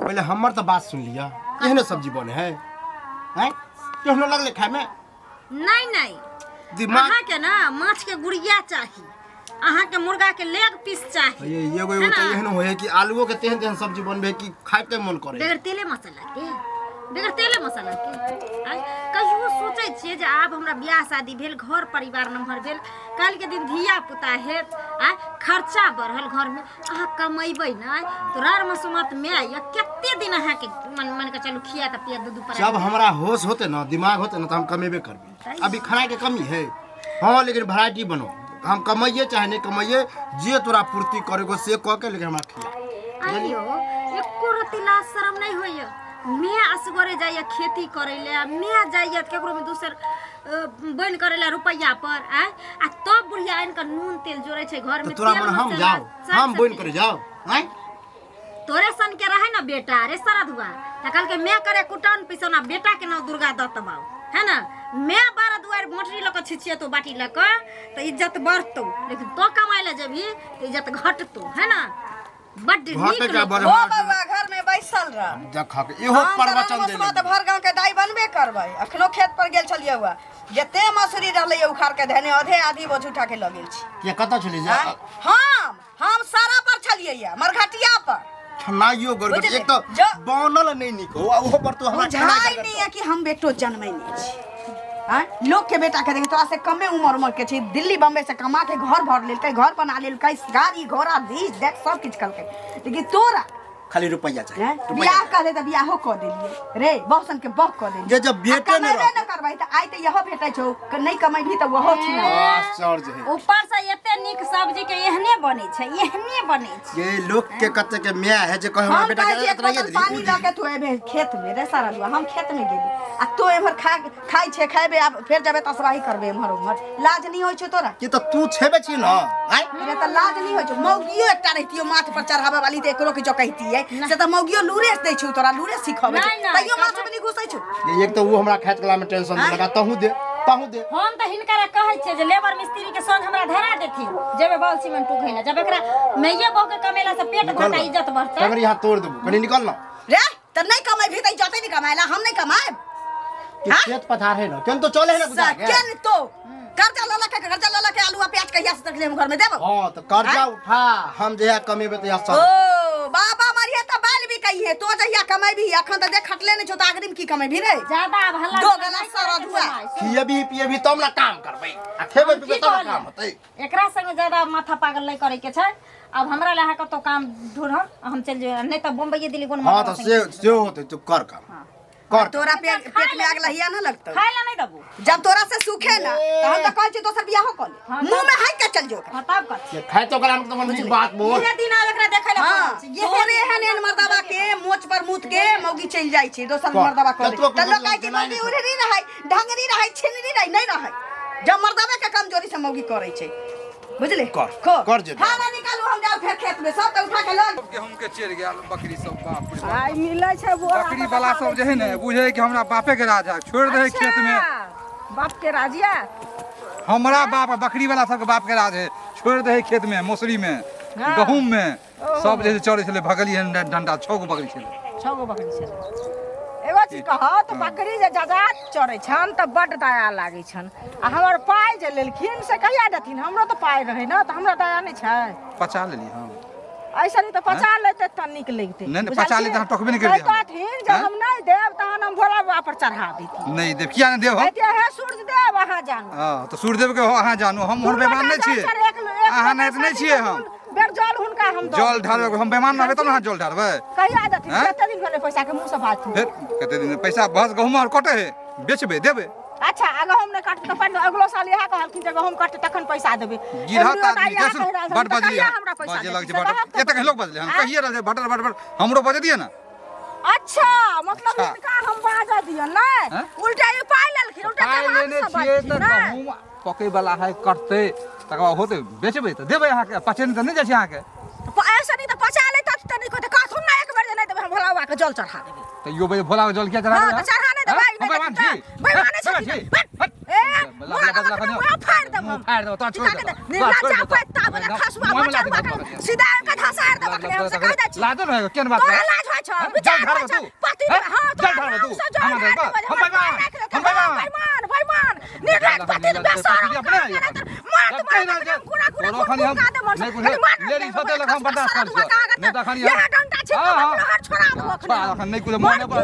पहले हमर तो बात सुन लिया केहने सब्जी बने है हैं केहने लगले खाए में नहीं दिमाग अहाँ के ना माछ के गुड़िया चाहिए अहाँ के मुर्गा के लेग पीस चाहिए ये एगो तो एहन होय कि आलूओ के तेहन तेहन सब्जी बनबे कि खाए के मन करे बगैर तेले मसाला के कहियो सोचे छिए जे आब हमरा बियाह शादी भेल घर परिवार नम्हर भेल काल के दिन धिया पुता है खर्चा बढ़ल घर में अहाँ कमेबै ना तो रार मसुमत में या केते दिन अहाँ के मन के चलू खिया त पिया दूध पर जब हमरा होश होते ना दिमाग होते ना तो हम कमेबे करबे अभी खाना के कमी है हां लेकिन वैरायटी बनो हम कमाइए चाहे नहीं कमाइए जे तोरा पूर्ति करेगो से कह के लेकिन हमरा खिया आइयो एको रति लाज शरम नहीं होइयो मैं असगरे जाइए खेती करे ले मैं जाइए केकरो में दूसर बन करे ले रुपया पर आ तब बुढ़िया इनका नून तेल जोड़े छे घर में तोरा मन हम जाओ हम बन करे जाओ हैं तोरे सन के रहे ना बेटा रे सरधुआ त कल के मैं करे कुटान पिसोना बेटा के नाम दुर्गा दत्त बाऊ है ना मैं 12 दुआर मोटरी लक छिछिए तो बाटी लक तो इज्जत बढ़तो लेकिन तो कमाए ले जबी तो इज्जत घटतो है ना बड नीक ओ बाबा घर में बैसल रह देखा के इहो प्रवचन दे ले भर गांव के दाई बनबे करबै अखनो खेत पर गेल छलिए हुआ जते मसूरी रहले उखाड़ के धने आधे आधी बोझ उठा के ल गेल छी के कत छली जा हम सारा पर छलिए या मरघटिया पर छनाइयो गरगट एक तो बनल नहीं निको ओहो पर तो हमरा छनाई नहीं है कि हम बेटो जन्मै नहीं छी लोग के बेटा के देखे तोरा से कमे उम्र के छी दिल्ली बम्बे से कमा के घर भर लेलकै घर बना लेलकै गाड़ी घोड़ा दीज देख सब किछ करलकै लेकिन तोरा खाली रुपया चाहिए बियाह कहले त बियाहो क देलिए रे बहुसन के बह क देलिए जे जब बेटे न करबै त आइ त यहो भेटै छौ नहीं कमैभी त वहो छी आश्चर्य है ऊपर से एते निक सब्जी के एहने बनै छै ये लोग के कते के मियां है जे कहे हमरा बेटा के इतना ये पानी ल के तू एबे खेत में रे सारा दुआ हम खेत में गेली आ तो एमहर खाइ छे खाइबे अब फेर जबे तसराही करबे एमहर उमहर लाज नहीं होय छौ तोरा कि त तू छेबे छी न आइ रे त लाज नहीं होय छौ मौगियो एकटा रहतियो माथ पर चढ़ावे वाली त एकरो के जो कहती है से त मौगियो लूरे दै छौ तोरा लूरे सिखबे तइयो माथ में नहीं घुसै छौ एक तो वो हमरा खेत कला में टेंशन लगा तहू दे हम त हिनकरा कहै छै जे लेबर मिस्त्री के संग हमरा धरा देथिन जेबे बाल सीमेंट उखैला जब एकरा मैये बहु के कमेला से पेट भरता इज्जत बढ़ता अगर यहां तोड़ देबो कनी निकल ना रे त नहीं कमाई भी त इज्जत नहीं कमाइला हम नहीं कमाए खेत पथार है ना केन तो चले है ना गुजार के केन तो कर्जा लला के आलू प्याज कहिया से तक ले घर में देबो हां तो कर्जा उठा हम जहिया कमेबे त या सब ओ बाबा मारिया त बाल भी कहिए तो जहिया कमाईबी अखन त देख खटले नहीं छौ त अग्रिम की कमाईबी रे ज्यादा भला दो गला सरद हुआ पिएबी तब ना काम करबै आ खेबे पीबे तब काम होतै एकरा संग ज्यादा माथा पागल नहीं करे के छै अब हमरा लहा के तो काम ढूंढ हम चल जे नहीं त बम्बई दिल्ली कोन हां त से होतै तू कर काम कर तोरा पेट में आग लहिया ना लगतौ खाइला नहीं दबू जब तोरा से सूखे ना त हम त कहै छी दोसर बियाह कर ले मुंह में हाथ के चल जो बताब कर खाए तो गला में तो मन बात बोल ये दिन आवे एकरा देखै ला ये होरे हनेन मर्दावा के मोच पर मुत के मौगी चल जाई छी दोसर मर्दावा कर ले त लोग कहै छी मौगी उड़री रहै ढंगरी रहै छिनरी रहै नहीं रहै जब मर्दावा के कमजोरी से मौगी करै छै बुझले कर जे खाना निकालू हम जाओ फिर खेत में सब त उठा के लग गेहूं के चेर गेल बकरी सब बाप रे आई मिलै छै बकरी वाला सब जे है ने बुझे कि हमरा बापे के राज है छोड़ दे खेत में बाप के राजिया हमरा बाप बकरी वाला सब के बाप के राज है छोड़ दे खेत में मौसरी में गहूम में सब जैसे चढ़े छले भगली डंडा 6 गो बकरी छले 6 गो बकरी छले एगो चीज कह त बकरी जे जजात चढ़ै छन त बड दया लागै छन आ हमर पाय जे लेलखिन से कहिया देथिन हमरो त पाय रहै न त हमरा दया नहीं छै पचा लेली हम ऐसा नहीं तो पचा लेते त निक लगते नहीं पचा लेते हम टोकबे नहीं कर दिया कहथिन जब हम नहीं देब तहन हम भोला बाबा पर चढ़ा देती नहीं देव किया नहीं देव हम कहते है सूरज देव वहां जानू हां तो सूर्यदेव के वहां जानू हम और बेमान नहीं छिए अहां नहीं छिए हम बेर जल हुनका हम जल ढारबे हम बेमान रहबे त ना जल ढारबे कहिया देथिन कते दिन भेले पैसा के मुंह से बात फिर कते दिन पैसा बस गहूम और कटे है बेचबे देबे अच्छा अगर हम ने काट त पर अगलो साल यहा कहलखिन जे हम काट तखन पैसा देबे गिरहत आदमी कैसे बड़ बजली बाजे लग जे बड़ एतक लोग बजले हम कहिए रहे बटर हमरो बजे दिए ना अच्छा मतलब इनका हम बाजा दिया ना उल्टा ये पाई लेलखिन उल्टा के लेने छिए त गहूम पके वाला है कटते तकवा होते बेचबे त देबे अहाँ के पचे नहीं त नहीं जाय छै अहाँ के ऐसा नहीं तो पचा ले त नहीं को त काथुन ना एक बार जे नहीं देबे हम भोला बाबा के जल चढ़ा देबे त यो बे भोला के जल किया चढ़ा देबे चढ़ा नहीं देबे हम बेमान छी बेमाने छी ए फाड़ दो तो छोड़ दो नीला चापा ताबला खसुआ मचा सीधा का धसार देबे रखले हम से कह दै छी लाज रहे केन बात तोरा लाज होय छ विचार होय छ पति हां चल घर में तू हम भाईमान निर्लज पति बेसर अपने कोनो खाली हम नहीं कुछ लेडी सोते लग हम बर्दाश्त कर छी नहीं त खाली ये डंडा छै हर छोड़ा दो अखन नहीं कुछ मोने पर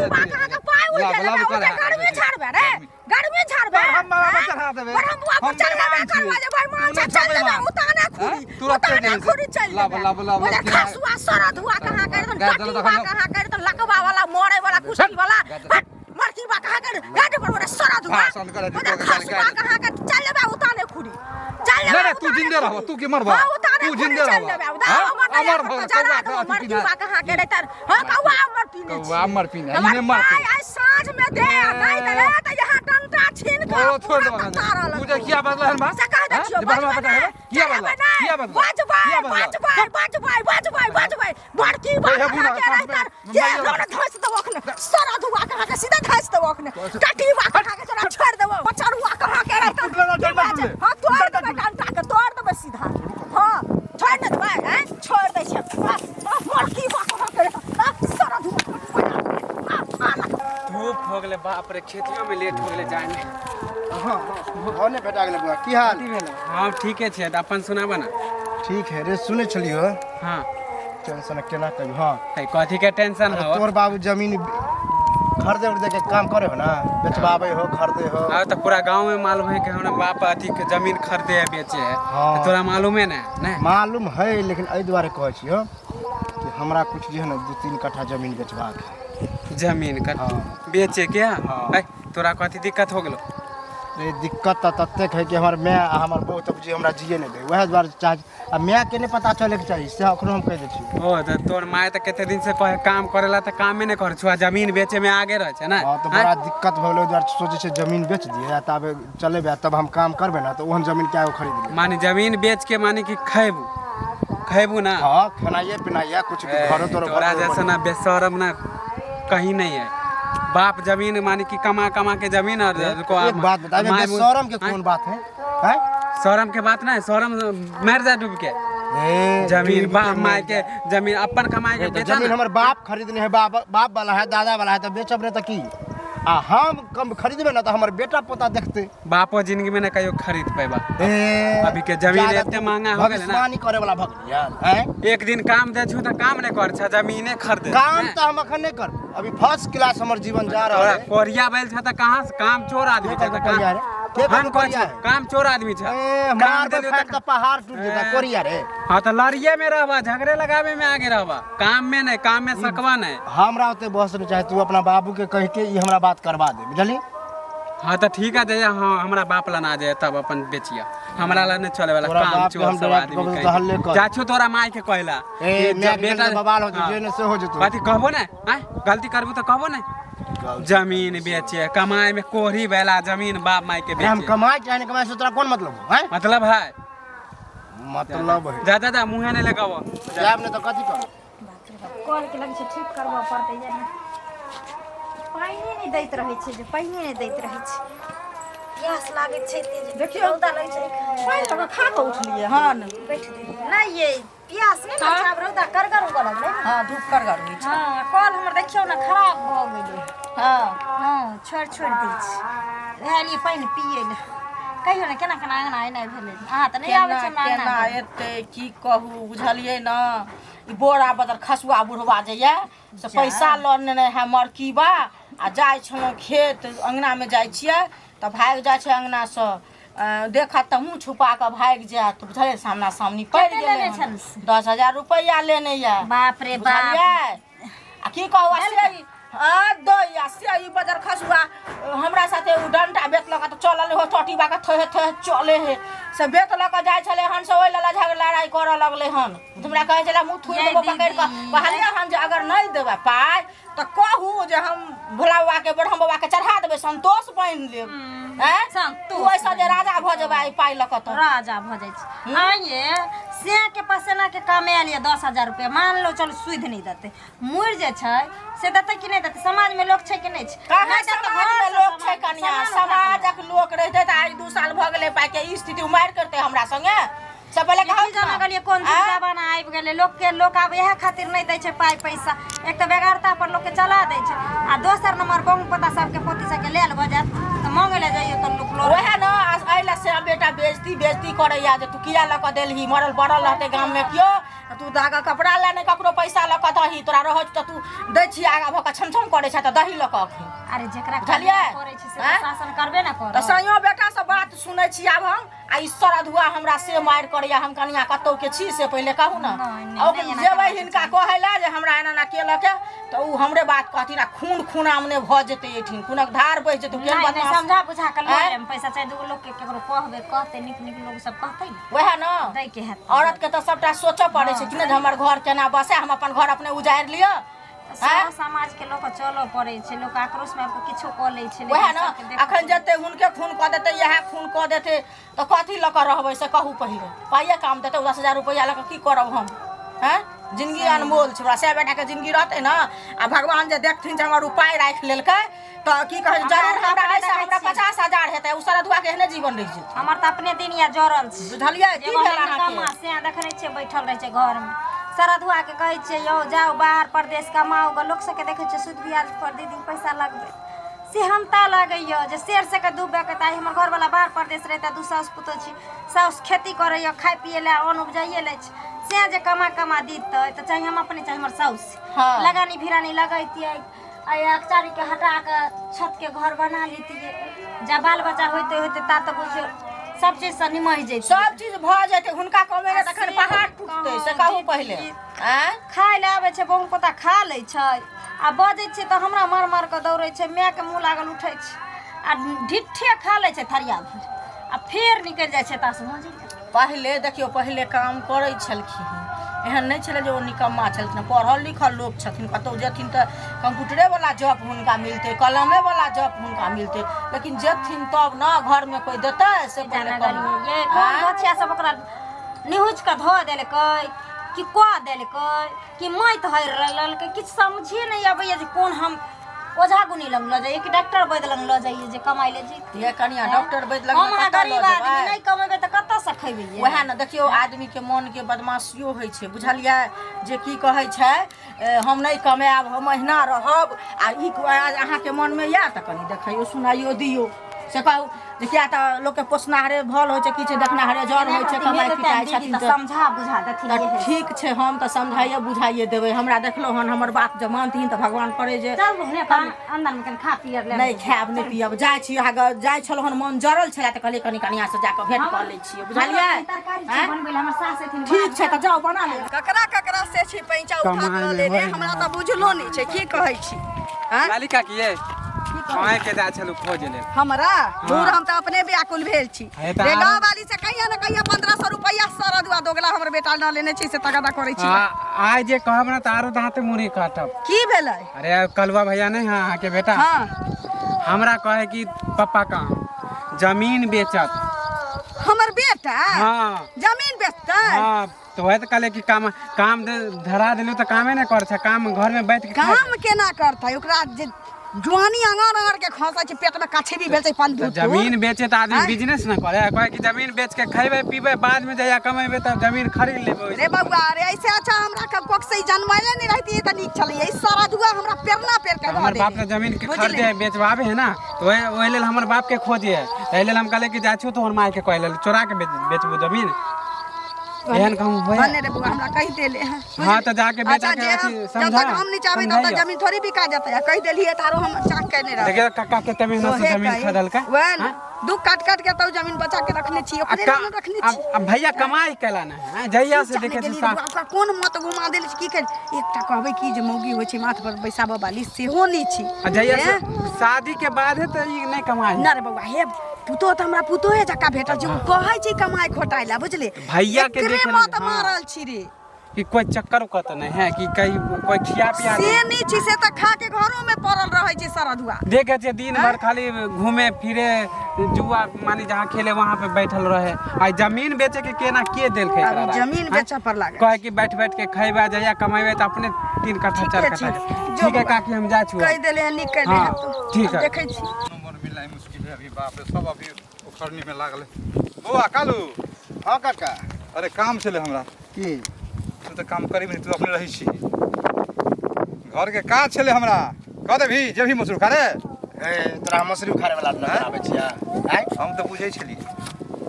गर्मी झाड़बे रे गर्मी झाड़बे हम बाबा चढ़ा देबे हम बाबा चढ़ा देबे करवा जे भाईमान चल देबे उताने खुरी चल बोले खसुआ सरद हुआ कहां कर कहां कर तो लकवा वाला मोरे वाला कुश्ती वाला मरकी बा कहां कर गाड़ी पर बोले सरद हुआ खसुआ कहां कर चल देबे उताने खुरी चल नहीं तू जिंदे रह तू के मरबा तू जिंदे रह अमर मरकी बा कहां कर तर हां कौवा अमर पीने अमर पीने इने मर आज साँझ में दे नहीं दे त यहां डंडा छीन के छोड़ दो तू जे किया बदला है मां कह दे छियो किया बदला बाजबाई बड़की बात ये हमरा धस दबो अखने सारा धुआ कहां के सीधा धस दबो अखने काटी बा कहां के चला छोड़ देबो बचरुआ कहां के रहता हां तोड़ देबे डंडा के तोड़ देबे सीधा हां छोड़ न देबे हैं छोड़ दे छै बड़की बा कहां के सारा धुआ धूप हो गेले बाप रे खेतियों में लेट हो गेले जाए में हां होने भेटा गेल बुआ की हाल हां ठीके छै अपन सुनाबा ना ठीक है रे सुने छलियो हां टेंशन केना कभी हां कथी के टेंशन हो तोर बाबू जमीन खरीदे उड़दे के काम करे हो ना बेचवावे हो खरीदे हो हां तो पूरा गांव में मालूम है कि हमरा बाप अथी के जमीन खरीदे है बेचे है हाँ। तोरा मालूम है ना मालूम है लेकिन एहि दुआरे कहै छियो कि हमरा कुछ जे है ना 2-3 कट्ठा जमीन बेचबाक है जमीन का हाँ। बेचे क्या हाँ। तोरा कथी दिक्कत हो गेलो रे दिक्कत त ततेक है कि हमर माय आ हमर बहू तब जे हमरा जिए नहीं दे वएह द्वारे चाह आ माय के नहीं पता चले के चाहिए से अखनो हम कह दे छी ओ तो तोर माय त केते दिन से कहे काम करेला त कामे नहीं कर छुआ जमीन बेचे में आगे रह छै ना हां तो बड़ा दिक्कत भ गेलै द्वारे सोचे छै जमीन बेच दिए तब चलेबे तब हम काम करबे ना तो ओहन जमीन क्या खरीद ले माने जमीन बेच के माने कि खैबू ना हां खानाए पिनाए कुछ घरो तोरा जैसा ना बेशरम ना कहीं नहीं है बाप जमीन माने कि कमा के जमीन और को एक बात बता शरम के कौन बात है हैं शरम के बात ना शरम मर जा डूब के जमीन बाप माय के जमीन अपन कमाई के बेचा जमीन हमर बाप खरीदने है बाप वाला है दादा वाला है तो बेचब रे त की आ हम कम खरीदबे ना तो हमर बेटा पोता देखते बापो जिंदगी में ना कहियो खरीद पेबा अभी के जमीन इतने महंगा हो गेल ना भगवानी करे वाला भगलिया हैं एक दिन काम दे छु त काम नहीं कर छ जमीने खरीदे काम तो हम अखन नहीं कर अभी फर्स्ट क्लास हमर जीवन जा रहा है कोरिया बैल छ त कहां से काम चोर आदमी छ त हम कह छी काम चोर आदमी छ मार दे त पहाड़ टूट जेता कोरिया रे हां त लड़िए में रहबा झगड़े लगावे में आगे रहबा काम में नहीं काम में सकवा नहीं हमरा ओते बहस नहीं चाहे तू अपना बाबू के कह के ई हमरा बात करवा दे बुझली हां त ठीक है जया हां हमरा बाप ला ना जाए तब अपन बेचिया हमरा ला नहीं चले वाला काम चोर सब आदमी चाचू तोरा माय के कहला बेटा बवाल हो जे ने से हो जतो बात कहबो ना गलती करबो त कहबो ना जमीन बेचे कमाई में कोहरी बेला जमीन बाप माई के बेचे हम कमाई चाहे कमाई से तोरा कौन मतलब है मतलब है जा जा मुंह नहीं लगाओ जाब ने तो कथी कर कॉल के लगे छै ठीक करबा पड़तै जे पानी नहीं दैत रहे छै जे पानी नहीं दैत रहे छै प्यास लागे छै तेज देखियो रौदा लगे छै पानी तक खा के उठलिए हां बैठ नहीं ये प्यास नहीं ना छाब रौदा करगर उगल लगले हां धूप करगर होई छै हां कॉल हमर देखियो ना खराब भ गेलै हां छोड़ दै छै वएह लिए पानी पिए ले कहियो ना केना केना अंगना एनाइ भेलै अहाँ त नहीं आबै छै केना एते की कहू बुझलिए ना ई बोरा बदर खसुआ बुढ़वा जइया से पैसा लने है मरकीबा आ जाय छलो खेत अंगना में जाय छियै त भाग जाय छै अंगना से देखत त मुंह छुपा के भाग जात बुझलिए सामना सामनी पड़ गेलै 10,000 रुपया लेने या बाप रे बाप आ की कहू दया से ई बदर खसुआ हमरा साथे उ डंटा बेचलक त चलल हो टटीबा के थे चले है से बेचलक जाय छले हन से ओइ लला झगड़ा लड़ाई करे लगले हन हमरा कहे छला मुंह थुर देबो पकड़ के कहलिए हन जे अगर नहीं देबे पाई त कहू जे हम भोला बाबा के ब्रह्म बाबा के चढ़ा देबे संतोष बन लेब हैं तू ऐसा जे राजा भ जेबे पाई लक त राजा भ जाय छै आइए से के पसेना के कामे आलिए 10,000 रुपया मान लो चल सुध नहीं देते मुर जे छै से देते कि नहीं देते समाज में लोग छै कि नहीं छै कहां समाज में लोग छै कन्या समाजक लोग रहते त आज 2 साल भ गेले पाई के स्थिति उमार करते हमरा संगे सब पहले कहो जाना गलिए कोन जमाना आबि गेलै लोक आब इएह खातिर नहीं दै छै पाई पैसा एक तो बेगारता पर लोग के चला दै छै आ दोसर नंबर बंग पता सबके पोती सबके लेल भ जात त मांगे ले जाइयो त लोक लो ओहे न आइला से बेटा बेइज्जती करैया जे तू किया लक देलही मरल पड़ल रहते गाम में कियो तू धागा कपड़ा ले नहीं ककरो पैसा लक दही तोरा रह त तू दै छी आगा भक छमछम करे छ त दही लक अरे जेकरा बुझलिए करे छै से शासन करबे ना कर त सइयो बेटा सब बात सुनै छी आब हम आ ईश्वर अधुआ हमरा से मार करैया हम कनिया कतौ के छी से पहले कहू ना जेबै हिनका कहैला जे हमरा एना ना केलक त उ हमरे बात कहथिन आ खून आमने भ जेतै एठिन खूनक धार बहि जेतै केन बात समझा बुझा के ले लेम पैसा चाहे दू लोग के केकरो कहबे कहते निक लोग सब कहतै वहे न दै के हेत औरत के त सबटा सोचऽ पड़ै छै कि ने हमर घर केना बसे हम अपन घर अपने उजाड़ लियो समाज के लोग चलो पड़े छै लोग आक्रोश में किछो क लै छै वहे न अखन जते हुनके खून क देते यह खून क देते त कथी ल कर रहबै से कहू पहिले पाइए काम देते 10,000 रुपया ल की करब हम हैं जिंदगी अनमोल छै हमरा से बेटा के जिंदगी रहते न आ भगवान जे देखथिन जे हमर उपाय राख लेलकै त की कहै जरूर हमरा ऐसा हमरा 50,000 हेतै उ सरधुआ के एहने जीवन रह जेतै हमर त अपने दिन या जरल छै बुझलियै की भेल अहाँ के से देखै छै बैठल रह छै घर में सरधुआ के कहै छै यौ जाओ बाहर प्रदेश कमाओ ग लोक सब के देखै छै सूद ब्याज पर दीदी पैसा लगबे से हम ता लागैयो जे शेर से के डूबे के ताई हमर घर वाला बाहर प्रदेश रहता दू सास पुतो छी सास खेती करैयो खाय पिए ले अन्न उपजाइए ले से जे कमा दीतै त चाहे हम अपने चाहे हमर सास लगानी भिरानी लगैतियै आ एक चारी के हटा के छत के घर बना लेतियै जा बाल बच्चा होते ता त बुझियो सब चीज से निमह जैते सब चीज भ जेते हुनका कमे ने तखन पहाड़ टूटते से कहू पहिले खाय ले आबै छै बंग पता खा लै छै आ बजै छै त हमरा मार के दौड़ै छै माय के मुंह लागल उठै छै आ ढिठे खा लै छै थरिया भर आ फेर निकल जाइ छै तास मजे पहिले देखियो पहिले काम करै छलखिन एहन नहीं छले जो निकम्मा छलखिन पढ़ल लिखल लोग छथिन कतौ जेथिन त कंप्यूटरे वाला जॉब हुनका मिलते कलमे वाला जॉब हुनका मिलते लेकिन जेथिन तब ना घर में कोई देता से पहले ये कोन बच्चा सब ओकरा निहुच के ध देलकै कि क देलकै कि मैत हर रहलकै किछ समझे नहीं आबैया जे कोन हम ओझा गुनी लंग ल जाइए कि डॉक्टर वैद्य लंग ल जाइए जे कमाई ले जी ये कनिया डॉक्टर वैद्य लंग हम गरीब आदमी नहीं कमेबे त कत्ता से खैबे वहे न देखियो आदमी के मन के बदमाशियो होय छै बुझलियै जे की कहै छै हम नहीं कमाब हम महीना रहब आ ई अहाँ के मन में या त कनी देखियो सुनाइयो दियो से कहू जे किया त लोग के पोसनाहरे भल होय छै की छै देखनाहरे जर होय छै कमाई पिटाई छथिन त समझा बुझा देथिन ठीक छै हम त समझाइए बुझाइए देबै हमरा देखलो हन हमर बात जे मानथिन त भगवान करे जे चल ने अंदर में खा पियर ले नहीं खाब नहीं पियब जाय छी जाय छलो हन मन जरल छला त कहले कनी कनिया से जाके भेंट क लै छी बुझलियै बनबै हमर सास एथिन ठीक छै त जाओ बना ले ककरा से छी पैंचा उठा के ले रे हमरा त बुझलो नहीं छै की कहै छी मालिका की है कहाँ के जा चलू खोज ले हमरा दूर हम त अपने व्याकुल भेल छी रे गांव वाली से कहिया न कहिया 1500 रुपया सरदुआ दोगला हमर बेटा न लेने छी से तगादा करै छी आइ जे कहब ना तारो दांत मुड़ी काटब की भेलै अरे कलवा भैया नहीं हां के बेटा हां हमरा कहे कि पापा का जमीन बेचत हमर बेटा हां जमीन बेचतै हां तो वह तो कहले कि काम धरा दिलू तो कामे नहीं कर काम घर में बैठ के काम केना करतै ओकरा जे जुआनी अंगार के खसा छै पेट में काछे भी भेल छै पान दूध जमीन बेचे त आदमी बिजनेस न करे कहे कि जमीन बेच के खइबे पीबे बाद में जया कमेबे त जमीन खरीद लेबे रे बबुआ रे ऐसे अच्छा हमरा के कोक से जन्माइले नहीं रहती त नीक चलिए ई सारा दुआ हमरा पेरना पेर के हमर बाप ने जमीन के खरीदे बेचवावे है ना तो ओइ लेल हमर बाप के खोजे है तै लेल हम कहले कि जाछो तो हमर माय के कहले चोरा के बेचबो जमीन एहन कहूं होय बने रे बुआ हमरा कहि देले हां त जाके बेटा के समझा जब तक हम नहीं चाहबे तब तक जमीन थोड़ी बिका जाता है कहि देलिए तारो हम चाक के नहीं रह देखिए काका के मेहनत से जमीन खरीदल का वन दू काट के तो जमीन बचा के रखने छी ओकरे नाम रखने छी अब भैया कमाई कैला ना है जइया से देखे छी ओकरा कोन मत घुमा देल की कर एकटा कहबै की जे मौगी होय छै माथ पर बैसाबे वाली सेहो नहीं छी जइया से शादी के बाद है त ई नहीं कमाई ना रे बउआ हे पुतो त हमरा पुतो है जका भेटल छै कहै छै कमाई खोटाइला बुझले भैया के देखे मत मारल छी रे कि कोई चक्कर उकत नहीं है कि कोई खिया पिया से नहीं छी से त खा के घरों में पड़ल रहै छै सरदुआ देखे छै दिन भर खाली घूमे फिरे जुआ मानी जहाँ खेले वहाँ पे बैठल रहे आ जमीन बेचे के केना के देल खे जमीन बेचे पर लागे कहे कि बैठ के खइबा जया कमाइबे त अपने 3 कट्ठा 4 कट्ठा ठीक है काकी हम जा छु कह देले हनी कह दे ठीक है देखै छी नंबर मिलनाइ मुश्किल है अभी बाप रे सब अभी उखड़नी में लागल है बौआ कालू हां काका अरे काम छलै हमरा की तू तो काम करी तू अपने रही छी घर के काज छलै हमरा कह देबही जेबही मसरू खा रे ए तोरा मछली खारे वाला न आबै छिया आइ हम तो बुझै छली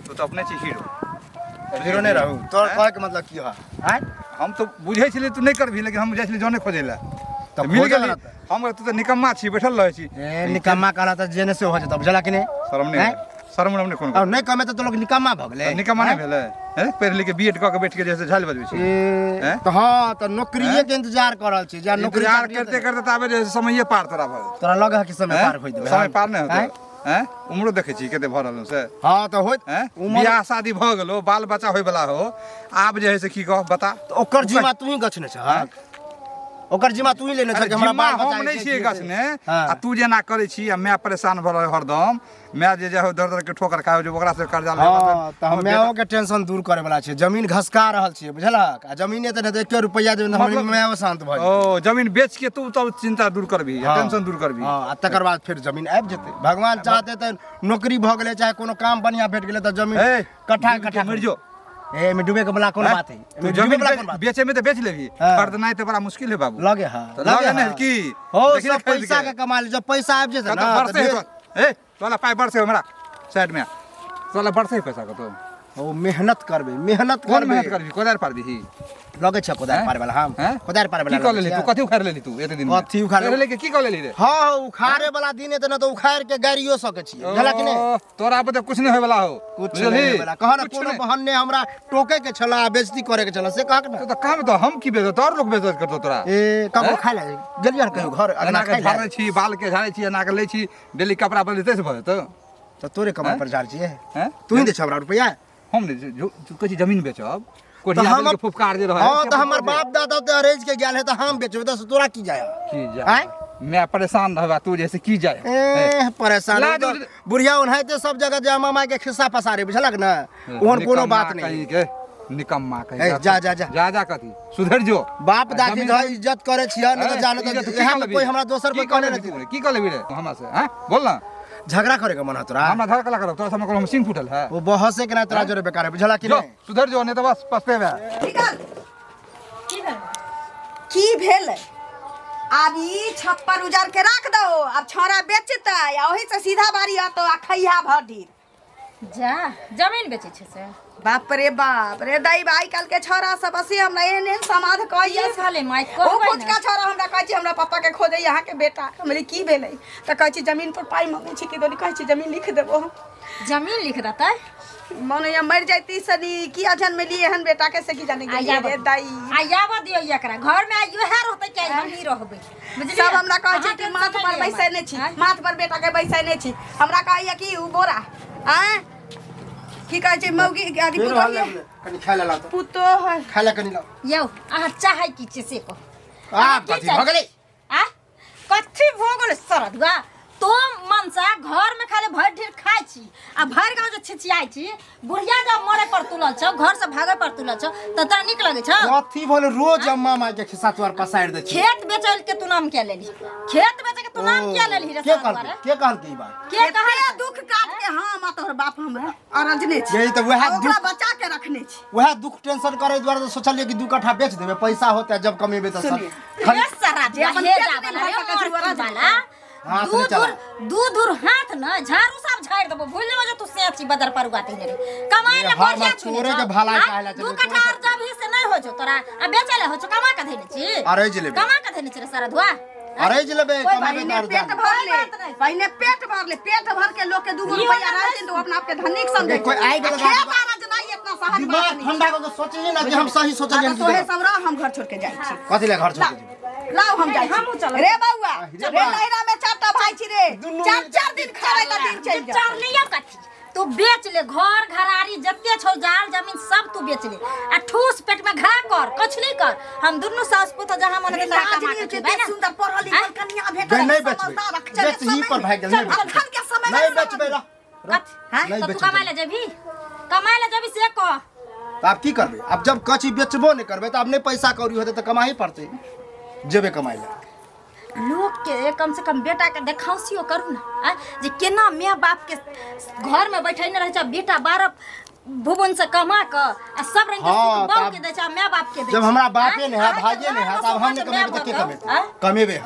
तू तो अपने छी हीरो हीरो नहीं रहू तोर कहे के मतलब की है आइ हम तो बुझै छली तू नहीं करबही लेकिन हम जाइ छली जने खोजै ला तो तो मिल खोजै गेली ला त। हम तू तो निकम्मा छी बैठल रहै छी ए निकम्मा कहला त जेने से हो जत बुझला कि नहीं शर्म नहीं शर्म नहीं कोन अब नहीं कमे त तो लोग निकम्मा भ गेले निकम्मा नहीं भेलै हैं पढ़ लिख के बीएड क के बैठ के जैसे झाल बजबै छी ए तो हां तो नौकरीये के इंतजार कर रहल छी जा नौकरी इंतजार करते करते त आबे जे समय पार तोरा भऽ तोरा लगे है कि समय पार होई देबे समय पार नहीं होतै हैं उम्र देखै छी कते भऽ रहल से हां तो होइत हैं उम्र बियाह शादी भऽ गेलो बाल बच्चा होय वाला हो आब जे है से की कह बता तो ओकर जिम्मा तू ही गछने छ हां ओकर जिम्मा तू ही लेने छ कि हमरा बाल बच्चा हम नहीं छियै गछने हाँ। आ तू जेना करै छी आ मैं परेशान भऽ रहल हरदम मैं जे हो दर दर के ठोकर खाओ जो ओकरा से कर्जा ले हां तो हम मेओ के टेंशन दूर करे वाला छै जमीन घसका रहल छी बुझलक आ जमीने त नहीं 1 रुपया जे हमर मेओ शांत भ ओ जमीन बेच के तू तो चिंता दूर करबी हाँ। टेंशन दूर करबी हां आ तकर बाद फिर जमीन आबि जेतै भगवान चाहते त नौकरी भ गेलै चाहे कोनो काम बढ़िया भेट गेलै त जमीन ए कट्ठा कट्ठा मर जो ए में डूबे के वाला कोन बात है तू जमीन बेचे में तो बेच लेबी हाँ। खरीदना तो बड़ा मुश्किल है बाबू लगे हां तो लगे नहीं की हो देखिए सब खरीद पैसा के। के कमाल जब पैसा आबि जेतै कत ना बरसे ए तोला पाई बरसे हमरा साइड में तोला बरसे पैसा कतो ओ मेहनत करबे मेहनत कौन करबे मेहनत करबी कोदार पार दी लगे छ कोदार पार वाला हम हैं? कोदार पार वाला की कर लेली तू कथि उखाड़ लेली तू एते दिन कथी उखाड़ लेली? लेके की कर लेली रे हां उखाड़े वाला दिन है त न तो उखाड़ के गाड़ियो सके छी बुझला कि नहीं ओ, तोरा पे तो कुछ नहीं होय वाला हो कुछ नहीं वाला कह ना कोनो बहन ने हमरा टोके के छला बेइज्जती करे के छला से कहक ना तो काम तो हम की बेइज्जत तोर लोग बेइज्जत करतो तोरा ए कबो खा ले गेलियन कहियो घर अगना अगना के खाइ झाड़े ले छी बाल के झाड़े छी अना के ले छी डेली कपड़ा पर लेते से भए तो तो तोरे कमाई पर झाड़ छिए हैं तू ही दे छबरा रुपया हम ने जो कछि जमीन बेचब तो कोठिया हम के फुफकार जे रहे हां तो हमर बाप दादा तो अरेंज के गेल है तो हम बेचबे तो तोरा की जाय की आय जाए मैं परेशान रहबा तू जैसे की जाए ए परेशान लाज तो उज- बुढ़िया उन्हाइते सब जगह जा मामा के खिस्सा पसारे बुझलक ना ओहन कोनो बात निकम्मा नहीं कहीं के निकम्मा कहीं ए, जा, जा, जा। जा कथी सुधर जो बाप दादी जमीन- घर इज्जत करे छिया न तो जाने इज्जत तो की यहाँ कर में लेबी? कोई हमरा दोसर की पे कर कहने लेबी रहती तू? की कर लेबी रे हमरा से हैं बोल ना झगड़ा करे के मन है तोरा हमरा धर कला करब तोरा से हम सिंह फुटल है वो बहसे के ना तोरा जोरे बेकार है बुझला कि जो नहीं सुधर जो नहीं तो बस पछते बे निकल की भेल की भेल आब ई छप्पर उजार के रख दो अब छोरा बेचतै आ ओही से सीधा बारी आतो आ खैहा भर जा जमीन बेचे छै से बाप रे दाई भाई काल के छोरा सब असी हमरा एहन समाध ये कहिए साले माइक ओ कहबै कुछ का छोरा हमरा कहै छी हमरा पापा के खोजे यहाँ के बेटा हमरे की भेलै त कहै छी जमीन पर पाई मांगै छी कि दोनी कहै छी जमीन लिख देबो जमीन लिख देतै मन या मर जाती सनी की अजन में लिए हन बेटा कैसे की जाने आया रे दाई आयाबा दियो एकरा घर में आइयो है रहते के हम ही रहबै बुझलियै सब हमरा कहै छी अहाँ कि टेंशन माथ पर नहि बैसै नै छी आँय? माथ पर बेटा के बैसै नै छी हमरा कहैया कि उ बोरा हैं की कहै छै मौगी आदि फिर पुतो हल्ले हल्ले, कनी खाय ले ला तो पुतो है खाय ले कनी लाओ यौ अहाँ चाहै की छै से कह आ कथी भ गेलै आ कथी भ गेलै सरदुआ तो मनसा घर में खाली भर ढेर खाइ छी आ भर गांव जे छिछियाइ छी बुढ़िया जब मरे पर तुलल छ घर से भागे पर तुलल छ त तोरा नीक लगे छ कथी बोले रोज अम्मा माई के खिस्सा तोर पसार दे छी खेत बेचल के तू नाम क्या लेली खेत बेचे के तू नाम क्या लेली रे के सरदुआ कहलकै ई बात के कहै केते दुख काट के हम तोहर बाप हमरा अरजने छी यही तो वह ओकरा दुख बचा के रखने छी वह दुख टेंशन करे द्वारा तो सोचलिए कि 2 कट्ठा बेच देबे पैसा होता जब कमेबे तो सब ये सारा जे अपन हे पेट जा में वाला भर के रे जुआरा मरती वाला हाथ दू से चला। दूर हाथ न झाड़ू सब झाड़ देबो भूल लेबो जे तू सेची बदर पर उगाती रे कमाई ले हर बढ़िया बात तोरे के भलाई चाहेला दू चले, कट्ठा और जब ही से नहीं हो जो तोरा आ बेचले हो जो कमा के धैने छी अरे जिलेबी कमा के धैने छी रे सारा धुआ अरे जिलेबी कोई कमाबे पहले कर पेट जा भर ले पहले पेट भर ले पेट भर के लोग के 2 ये रुपया वाला रहते तो अपना आप के धनिक समझे कोई आई गेल खेत आरज नहीं इतना सहज दिमाग बात नहीं ठंडा को सोचिए ना कि हम सही सोचलिए तोहे सब रह हम घर छोड़ के जाई छी कथी ले घर छोड़ के लाओ हम जाई हमहूँ चलब। रे बउआ रे रे नैरा में 4टा भाई छी रे 4 दिन खावे का दिन चल जा चार लिया कथी तू बेच ले घर घरारी जत्ते छौ जाल जमीन सब तू बेच ले आ ठूस पेट में घा कर कछली कर हम दुनु सास पुत जहां मन के तरा कमा के कितने सुंदर पढ़ल लिखल कन्या भेटल गई नहीं बेचबे बेच ही पर भाग गेल नहीं बेचबे अखन के समय नहीं बेचबे रह हैं नहीं तो तू बेचबे कमाई ले जेबी कमाई ले जेबी से कह तो आप की करबे अब जब कची बेचबो नहीं करबे तो अब नहीं पैसा कौड़ी होते तो कमा ही पड़ते जेबे कमाई ले लोग के कम से कम बेटा के देखाउसियो करू ना जे केना माय बाप के घर में बैठे न रहे बेटा 12 भुवन से कमा के आ सब रंग के हाँ, सुख बाप तब- के दे छै माय बाप के दे जब छै। हमरा बापे नहीं है आँय? भाइये नहीं है तब हम नहीं कमेबे तो के कमेबे कमेबे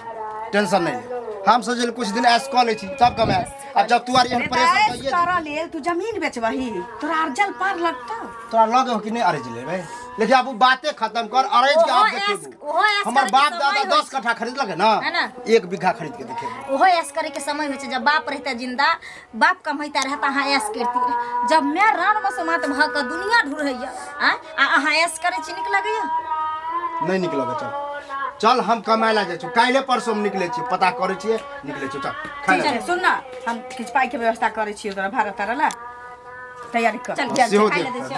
टेंशन नहीं ले हम सोचल कुछ दिन ऐश कऽ लै छी तब कमाए अब जब तू आर एहन परेशान कइए तारा लेल तू जमीन बेचबही तोरा अर्जल पार लगतौ तोरा लगे हो कि नहीं अरेज लेबै लेकिन अब उ बातें खत्म कर अरेज के ओहो आप ऐश- देखेबू ओहो ऐश हमर करे के बाप समय दादा होइ 10 कट्ठा खरीदलक है ना है ना? 1 बीघा खरीद के देखेबू ओहो ऐश करे के समय होइ छै जब बाप रहते जिंदा बाप कमैता रहता अहाँ ऐश करती रहे जब मैं रान मसमात भ के दुनिया ढूढ़ैया आ अहाँ ऐश करे छी नीक लगैया नहीं निकल चल चल हम कमाए ला जाइ छी काल्हे परसों हम निकले छी पता करे छी निकले छी चल खाए चल सुन ना हम किछ पाई के व्यवस्था करे छियै तोरा भाड़ा तारा ला तैयारी कर चल चल सेहो खाइ देख ले दै छियै।